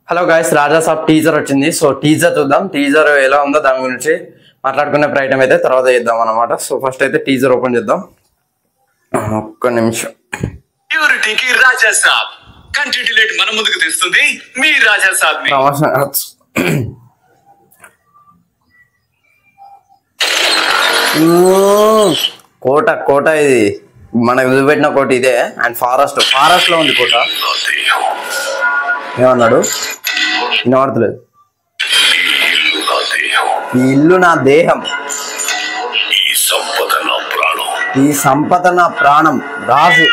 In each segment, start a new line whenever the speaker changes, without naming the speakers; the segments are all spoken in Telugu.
హలో గైస్, రాజా సాబ్ టీజర్ వచ్చింది. సో టీజర్ చూద్దాం. టీజర్ ఎలా ఉందో దాని గురించి మాట్లాడుకునే ప్రయత్నం అయితే తర్వాత చేద్దాం అన్నమాట. సో ఫస్ట్ అయితే టీజర్ ఓపెన్ చేద్దాం. ఒక్క నిమిషం.
ప్యూరిటీకి రాజా సాబ్ కంటిన్యూట్ మన ముందుకు తెస్తుంది మీ రాజా సాబ్ ని.
కోట కోట ఇది మనకు చూపెట్టిన కోట ఇదే. అండ్ ఫారెస్ట్ లో ఉంది కోట. ఏమన్నాడు వినబడతలేదు. ఈ ఇల్లు నా దేహం, ఈ సంపద నా ప్రాణం. రాజు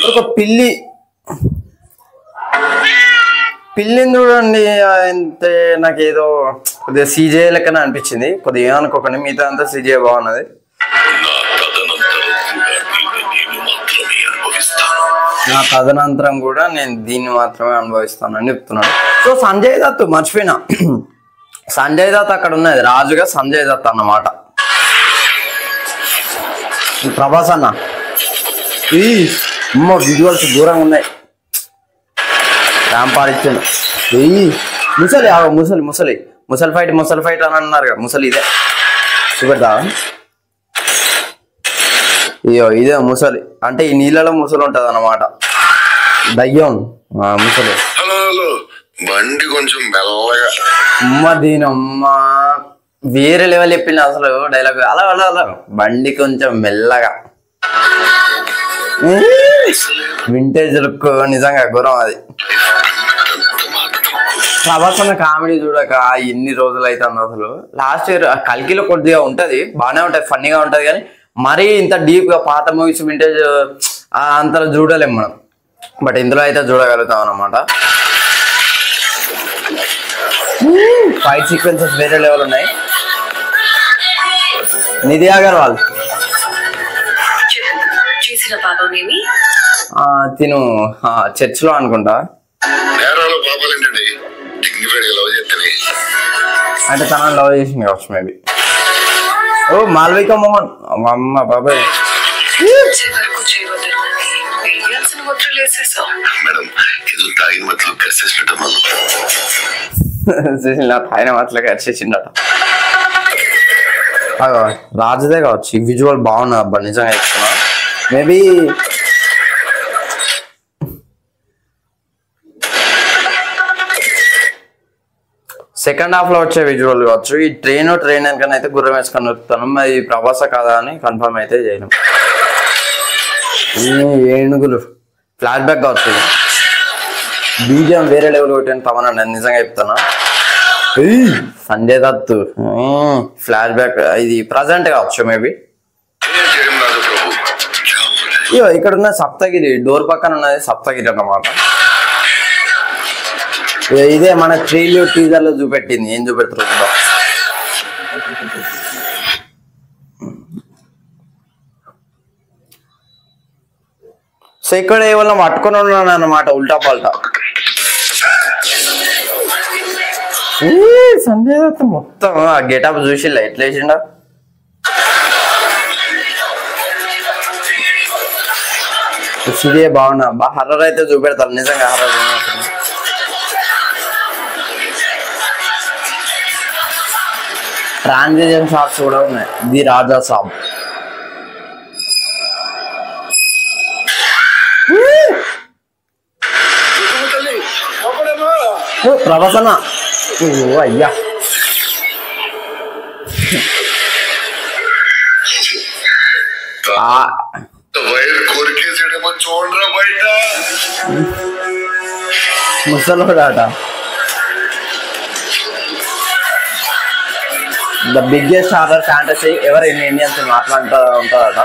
ఒక పిల్లిని చూడండి. అంటే నాకు ఏదో కొద్దిగా సీజే లెక్కనే అనిపించింది. కొద్దిగా ఏమనుకోకండి, మిగతా అంతా సీజే బాగున్నది. నా తదనంతరం కూడా నేను దీన్ని మాత్రమే అనుభవిస్తానని చెప్తున్నాను. సో సంజయ్ దత్ మర్చిపోయినా, సంజయ్ దత్ అక్కడ ఉన్నది రాజుగా సంజయ్ దత్ అన్నమాట. ప్రభాస్ అన్న విజువల్స్ దూరంగా ఉన్నాయి. ర్యాంపాడ్ ఇచ్చాను. ముసలి ఫైట్ అని అన్నారు కదా. ముసలి ఇదే చూపెడతా. అయ్యో ఇదే ముసలి అంటే ఈ నీళ్ళలో ముసలి ఉంటది అన్నమాట. దయ్యం ముసలి.
బండి కొంచెం మెల్లగా.
దీనమ్మ వేరే లెవెల్ చెప్పింది అసలు డైలాగ్. అలా అలా అలా బండి కొంచెం మెల్లగా. వింటేజ్ లుక్ నిజంగా ఘోరం అది. ప్రభాస్ అన్న కామెడీ చూడక ఎన్ని రోజులు అవుతుంది అసలు. లాస్ట్ ఇయర్ కల్కిలో కొద్దిగా ఉంటది, బాగానే ఉంటది, ఫన్నీగా ఉంటది. కానీ మరీ ఇంత డీప్ గా పాత మూవీస్ వింటేజ్ అంతలో చూడలేం మనం. బట్ ఇందులో అయితే చూడగలుగుతాం అన్నమాట. ఫైట్ సీక్వెన్సెస్ వేరే లెవెల్ ఉన్నాయి. నిధి అగర్వాల్ తిను చర్చ్ లో అనుకుంటా. అంటే తనని లవ్ చేసింది కావచ్చు మేబీ. ఓ మాల్విక మోహన్ అమ్మ బాబాయ్. తాగిన మాటలు కరిచేసిండట. రాజుదే కావచ్చు. ఈ విజువల్ బాగున్నా అబ్బా, నిజంగా చెప్తున్నా. మేబీ సెకండ్ హాఫ్ లో వచ్చే విజువల్ కావచ్చు. ఈ ట్రైన్ వెనకనే అయితే గుర్రం వేసుకొని వస్తాను. మరి ప్రభాస కాదా అని కన్ఫర్మ్ అయితే చేయను. ఏనుగులు ఫ్లాష్ బ్యాక్ కావచ్చు. బీజం వేరే లెవెల్ కొట్టాను తమన్నా, నేను నిజంగా చెప్తాను. సంజయ్ దత్ ఫ్లాష్ బ్యాక్ ఇది ప్రజెంట్ కావచ్చు మేబీ. ఇక్కడ ఉన్న సప్తగిరి డోర్ పక్కన ఉన్నది సప్తగిరి అన్నమాట. ఇదే మన ట్రైలర్ టీజర్ లో చూపెట్టింది. ఏం చూపెడుతున్నారు? సో ఇక్కడ ఏమన్నా పట్టుకొని ఉన్నాను అన్నమాట ఉల్టా పల్టా. సంజయ్ దత్ మొత్తం ఆ గెటప్ చూసి ఎట్లా వేసిండ. సిరియే బాగున్నా. హర్రర్ అయితే చూపెడతారు నిజంగా. హర్రర్ ట్రాన్సిజన్ షాట్స్ కూడా ఉన్నాయి. ది రాజా సాబ్. ప్రభాసన అయ్యా ముసలోడాట. The biggest horror fantasy ever in Indians మాట్లాడుతూ ఉంటుందట.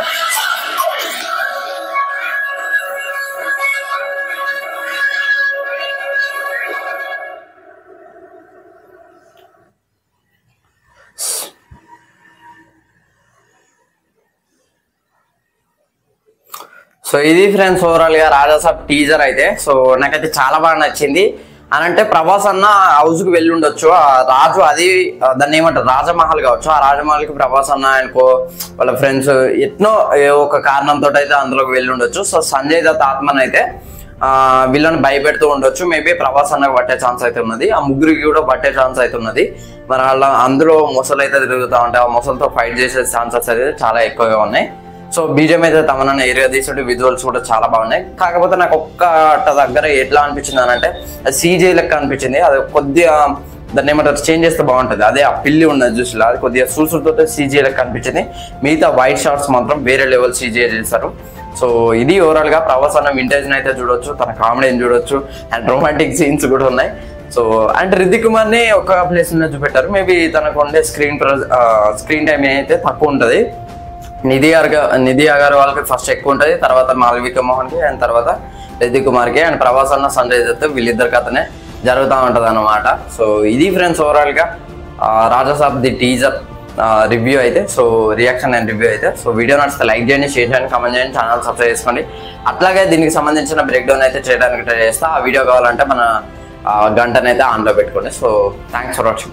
సో ఇది ఫ్రెండ్స్ ఓవరాల్ గా రాజా సాబ్ టీజర్ అయితే. సో నాకైతే చాలా బాగా నచ్చింది. అని అంటే ప్రభాస్ అన్న హౌస్ కి వెళ్ళి ఉండొచ్చు. ఆ రాజు అది దాన్ని ఏమంటారు రాజమహల్ కావచ్చు. ఆ రాజమహల్ కి ప్రభాస్ అన్న ఆయనకో వాళ్ళ ఫ్రెండ్స్ ఎట్నో ఒక కారణంతో అయితే అందులోకి వెళ్ళి ఉండొచ్చు. సో సంజయ్ దత్ ఆత్మన్ అయితే వీళ్ళని భయపెడుతూ ఉండొచ్చు. మేబీ ప్రభాస్ అన్నకు పట్టే ఛాన్స్ అయితే ఉన్నది, ఆ ముగ్గురికి కూడా పట్టే ఛాన్స్ అయితే ఉన్నది. మరి అలా అందులో మొసలు అయితే తిరుగుతూ ఉంటాయి, ఆ మొసలతో ఫైట్ చేసే ఛాన్సెస్ అయితే చాలా ఎక్కువగా ఉన్నాయి. సో బీజం అయితే తమనన్న ఏరియా తీసుకుంటే విజువల్స్ కూడా చాలా బాగున్నాయి. కాకపోతే నాకు ఒక్క దగ్గర ఎట్లా అనిపించింది అని అంటే సీజీ లెక్క అనిపించింది. అది కొద్దిగా దాన్ని ఏమంటారు చేంజ్ చేస్తే బాగుంటుంది. అదే ఆ పిల్లి ఉన్నది చూసిలా, అది కొద్దిగా సూసులతో సీజీ లెక్క అనిపించింది. మిగతా వైట్ షార్ట్స్ మాత్రం వేరే లెవెల్ సీజీ చేస్తారు. సో ఇది ఓవరాల్ గా ప్రభాస్ అన్న వింటేజ్ అయితే చూడొచ్చు, తన కామెడీని చూడొచ్చు, అండ్ రొమాంటిక్ సీన్స్ కూడా ఉన్నాయి. సో అండ్ రితిక్ కుమార్ ని ఒక ప్లేస్ మీద చూపెట్టారు. మేబీ తనకు ఉండే స్క్రీన్ టైం అయితే తక్కువ ఉంటుంది. నిధి అగర్వాల్కి ఫస్ట్ ఎక్కువ ఉంటుంది, తర్వాత మాల్విక మోహన్కి, అండ్ తర్వాత రితిక్ కుమార్కి, అండ్ ప్రభాస్ అన్న సంజయ్ దత్ వీళ్ళిద్దరి కథనే జరుగుతూ ఉంటుంది అన్నమాట. సో ఇది ఫ్రెండ్స్ ఓవరాల్ గా రాజాసాబ్ ది టీజర్ రివ్యూ అయితే, సో రియాక్షన్ అండ్ రివ్యూ అయితే. సో వీడియో నచ్చితే లైక్ చేయండి, షేర్ చేయండి, కామెంట్ చేయండి, ఛానల్ సబ్స్క్రైబ్ చేసుకోండి. అట్లాగే దీనికి సంబంధించిన బ్రేక్ డౌన్ అయితే చేయడానికి ట్రై చేస్తా. ఆ వీడియో కావాలంటే మన గంటనైతే ఆన్లో పెట్టుకోండి. So thanks for watching.